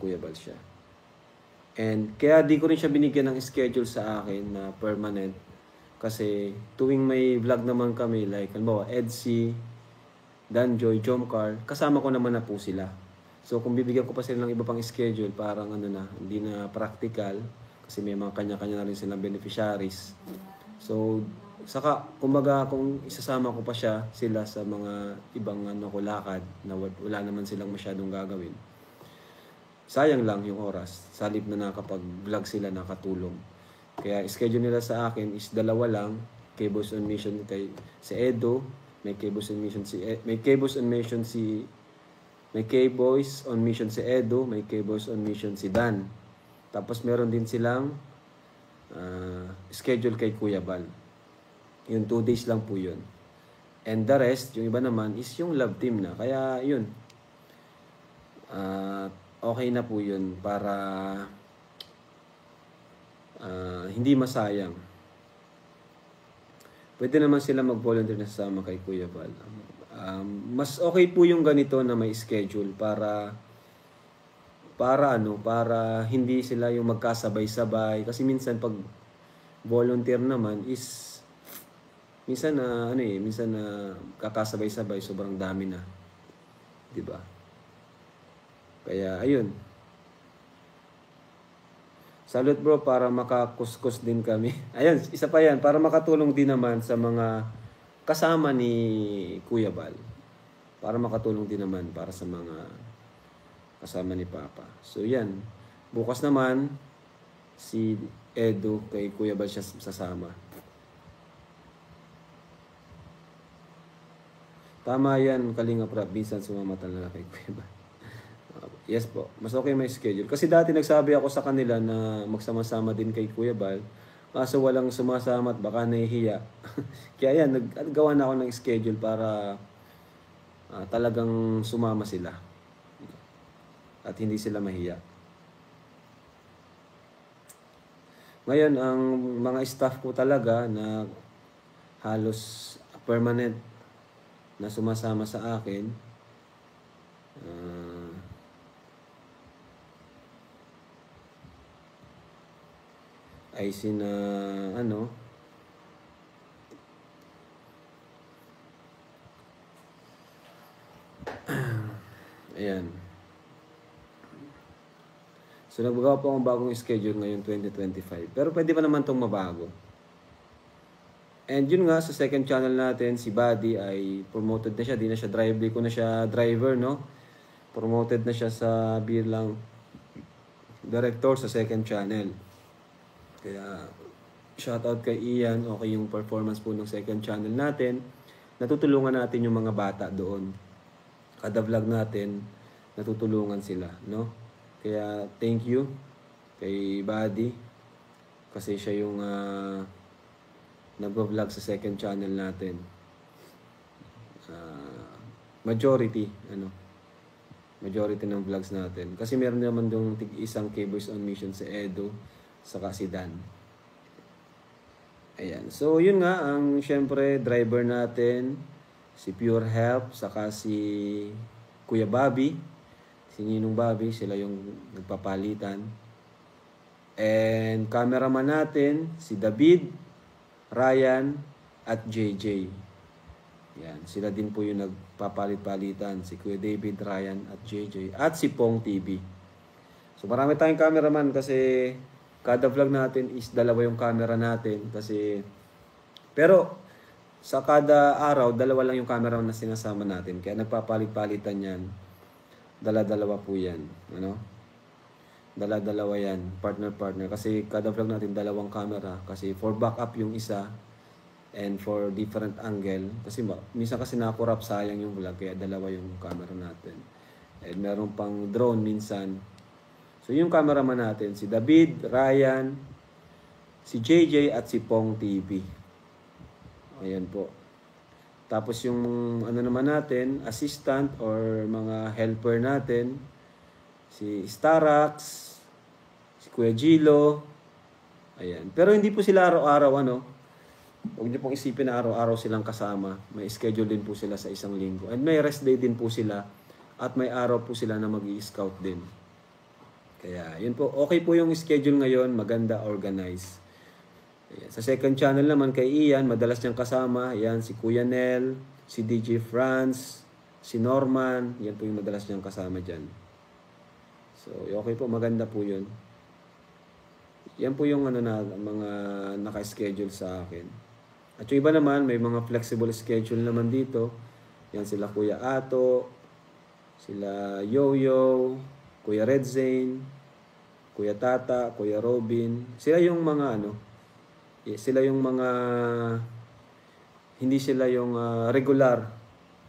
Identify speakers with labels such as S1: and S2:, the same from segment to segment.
S1: Kuya Bal siya. And kaya di ko rin siya binigyan ng schedule sa akin na permanent. Kasi tuwing may vlog naman kami, like halimbawa Edsy, Danjoy, Jomcar, kasama ko naman na po sila. So kung bibigyan ko pa sila ng iba pang schedule, parang ano na, hindi na practical. Kasi may mga kanya-kanya na rin silang beneficiaries. So, saka, kumbaga, kung isasama ko pa sila sa mga ibang lakad na wala naman silang masyadong gagawin, sayang lang yung oras. Salib na nakapag-vlog sila, nakatulong. Kaya schedule nila sa akin is 2 lang. K-Boys on Mission si Edo, may K-Boys on Mission si Edo, may K-Boys on Mission si Dan. Tapos meron din silang schedule kay Kuya Bal. Yung 2 days lang po yun. And the rest, yung iba naman, is yung love team na. Kaya yun. Okay na po yun para hindi masayang. Pwede naman sila mag-volunteer na sasama kay Kuya Bal. Mas okay po yung ganito na may schedule para hindi sila yung magkasabay-sabay. Kasi minsan pag volunteer naman is minsan na kakasabay-sabay, sobrang dami na. 'Di ba? Kaya ayun. Salute bro, para makakuskus din kami. Ayun, isa pa yan, para makatulong din naman sa mga kasama ni Kuya Bal. Para makatulong din naman para sa mga kasama ni Papa. So yan. Bukas naman si Edo kay Kuya Bal siya sasama. Tama yan, Kalinga Prab. Minsan sumama talaga kay Kuya Bal. Yes po. Mas okay may schedule. Kasi dati nagsabi ako sa kanila na magsama-sama din kay Kuya Bal. Kaso walang sumasama at baka nahihiya. Kaya yan, naggawa na ako ng schedule para talagang sumama sila. At hindi sila mahiya. Ngayon, ang mga staff ko talaga na halos permanent na sumasama sa akin, ay sina ayan. So, nagbagawa po akong bagong schedule ngayon 2025. Pero pwede pa naman itong mabago. And yun nga, sa second channel natin, si Buddy ay promoted na siya. Di na siya driver. Di ko na siya driver, no? Promoted na siya sa bilang director sa second channel. Kaya, shoutout kay Ian. Okay yung performance po ng second channel natin. Natutulungan natin yung mga bata doon. Kada vlog natin, natutulungan sila, no? Kaya thank you kay Buddy kasi siya yung nagvo-vlog sa second channel natin. Majority ng vlogs natin. Kasi meron naman dong isang K-Boys on Mission si Edo saka si Dan. Ayan. So yun nga ang syempre driver natin si Pure Help saka si Kuya Bobby. Si Ninong Bobby, sila yung nagpapalitan. And cameraman natin, si David, Ryan, at JJ. Yan, sila din po yung nagpapalit-palitan. Si Kuya David, Ryan, at JJ. At si Pong TV. So marami tayong cameraman kasi kada vlog natin is 2 yung camera natin. Pero sa kada araw, 2 lang yung cameraman na sinasama natin. Kaya nagpapalit-palitan yan. 2 po yan. Ano? 2 yan. Partner. Kasi kada vlog natin 2 camera. Kasi for backup yung isa. And for different angle. Kasi minsan kasi nakurap sayang yung vlog. Kaya 2 yung camera natin. And meron pang drone minsan. So yung cameraman natin. Si David, Ryan, si JJ at si Pong TV. Ayan po. Tapos yung naman natin, assistant or mga helper natin, si Starax, si Kuya Gilo, ayan. Pero hindi po sila araw-araw, huwag niyo pong isipin na araw-araw silang kasama. May schedule din po sila sa isang linggo. And may rest day din po sila. At may araw po sila na mag-i-scout din. Kaya yun po, okay po yung schedule ngayon, maganda, organized. Ayan. Sa second channel naman kay Ian, madalas niyang kasama, yan si Kuya Nel, si DJ France, si Norman, yan po yung madalas niyang kasama dyan. So, okay po, maganda po yun. Yan po yung mga naka-schedule sa akin. At yung iba naman, may mga flexible schedule naman dito. Yan sila Kuya Ato, sila Yo-Yo, Kuya Red Zane, Kuya Tata, Kuya Robin. Sila yung mga sila yung mga hindi sila yung regular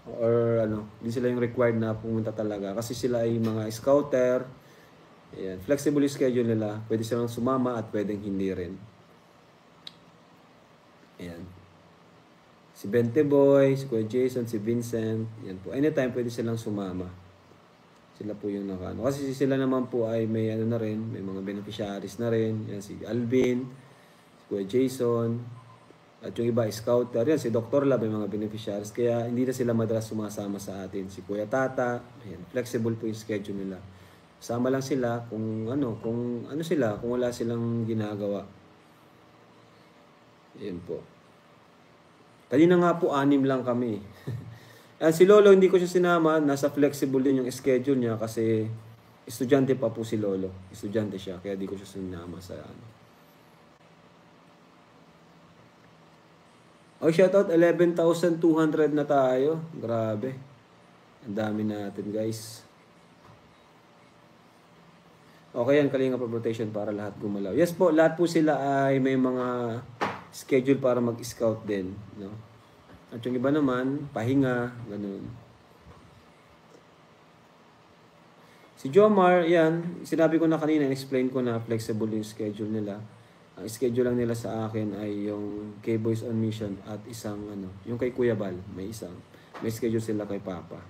S1: or hindi sila yung required na pumunta talaga kasi sila ay mga scouter. Ayan, flexible schedule nila. Pwede silang sumama at pwedeng hindi rin. Ayan. Si Bente Boy, si Kuya Jason, si Vincent. Ayan po. Anytime pwede silang sumama. Sila po yung Kasi sila naman po ay may na rin, may mga beneficiaries na rin. Yan si Alvin, si Kuya Jason, at yung iba scouter. Yan si Dr. Lab, may mga beneficiaries. Kaya hindi na sila madalas sumasama sa atin. Si Kuya Tata, ayan, flexible po yung schedule nila. Sama lang sila kung wala silang ginagawa. Ayan po. Kanina nga po 6 lang kami. Si Lolo, hindi ko siya sinama. Nasa flexible din yung schedule niya kasi estudyante pa po si Lolo. Estudyante siya, kaya di ko siya sinama sa shoutout, 11,200 na tayo. Grabe. Ang dami natin, guys. Okay yan, Kalinga pa rotation para lahat gumalaw. Yes po, lahat po sila ay may mga schedule para mag-scout din, no? At yung iba naman, pahinga, ganun. Si Jomar, yan, sinabi ko na kanina, explain ko na flexible yung schedule nila. Ang schedule lang nila sa akin ay yung K-Boys on Mission at isang yung kay Kuya Bal, may schedule sila kay Papa.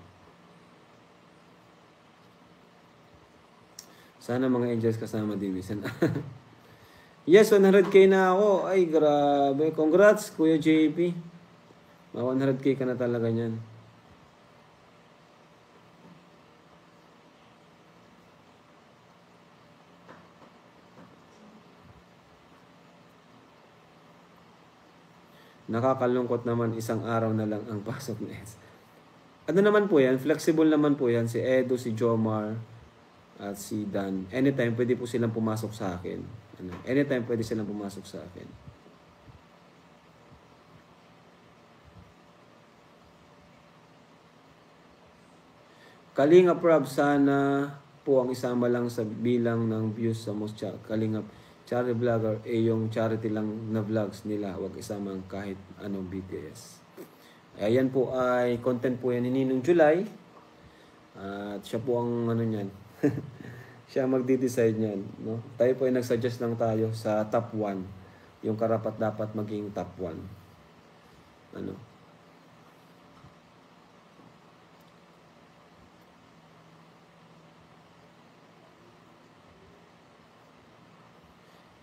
S1: Sana mga angels kasama din. Yes, 100k na ako. Ay, grabe. Congrats, Kuya JP. 100k ka na talaga niyan. Nakakalungkot naman, isang araw na lang ang pasok na S. Naman po yan, flexible naman po yan. Si Edo, si Jomar, at si Dan. Anytime pwede po silang pumasok sa akin. Anytime pwede silang pumasok sa akin. Kalinga Prab, sana po ang isama lang sa bilang ng views sa most Kalinga charity vlogger yung charity lang na vlogs nila, wag isama kahit anong BTS. Ayan po ay content po yan ni Ninong July. At siya po ang niyan. Siya magde-decide niyan, no? Tayo po ay nagsuggest lang tayo sa top 1, yung karapat dapat maging top 1.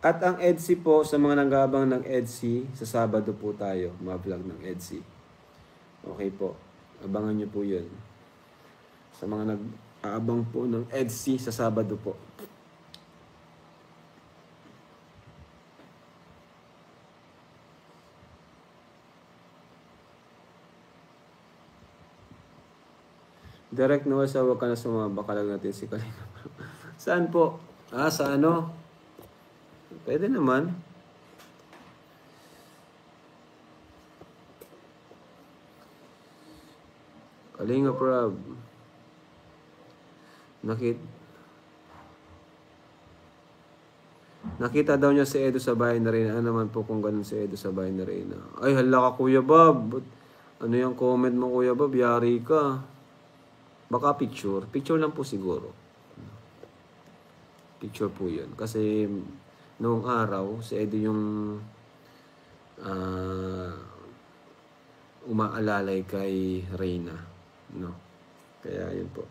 S1: At ang EDSI po, sa mga nanggabang ng EDSI, sa Sabado po tayo, ma-vlog ng EDSI. Okay po. Abangan nyo po yun. Sa mga nag-aabang po ng EDSI sa Sabado po. Direct Noel, sa wag ka na sumaba, baka lang natin si Kalinga. Saan po? Sa Pwede naman. Kalinga Prab. Nakita daw niya si Edo sa bahay na Reyna. Ano naman po kung ganun si Edo sa bahay na Reyna? Ay, hala ka Kuya Bob. Ano yung comment mo Kuya Bob? Yari ka. Baka picture. Picture lang po siguro. Picture po yun. Kasi noong araw, si Edo yung umaalalay kay Reyna. No? Kaya yun po.